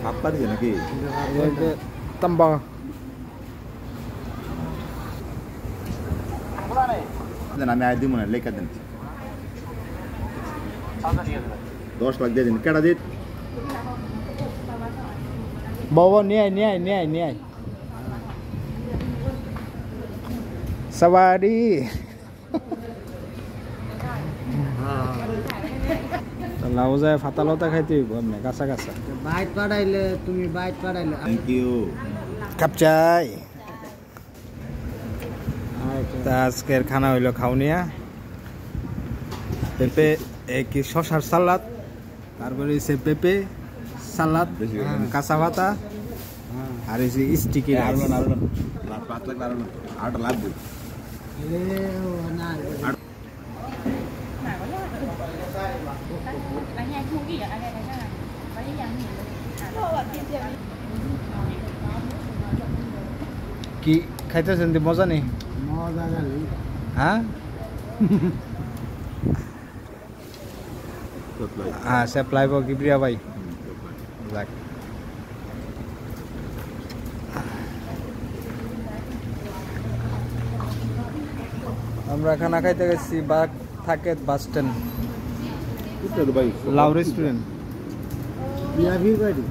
ভাববার যে নাকি তাম্বা আমি আয় দিব না লেখা দেন 10 লাখ দিয়ে দিন কেটা দিন বাবা নিয়ে সওয়ারি লাউ যায় ফাতালতা খাইতে হইব এমনি কাঁচা বাইট পাড়াইলে তুমি বাইট পাড়াইলে থ্যাংক ইউ কাপচাই তা আজকের খানা হইলো খাউনিয়া পেঁপে কি শশার সালাদ তারপরে হচ্ছে পেঁপে সালাদ কাঁচা পাতা আর হচ্ছে স্টিকি আরো 5 লাখ আরো লাগবে কি খাইতেছেন মজা নেই মজা জানি হ্যাঁ হ্যাঁ সাপ্লাই বো কিপ্রিয়া ভাই যাক আমরা খানা খাইতে গেছি বাগ থাকে বাস স্ট্যান্ড ভাই লাউ রেস্টুরেন্ট বিয়া ভি বাড়ি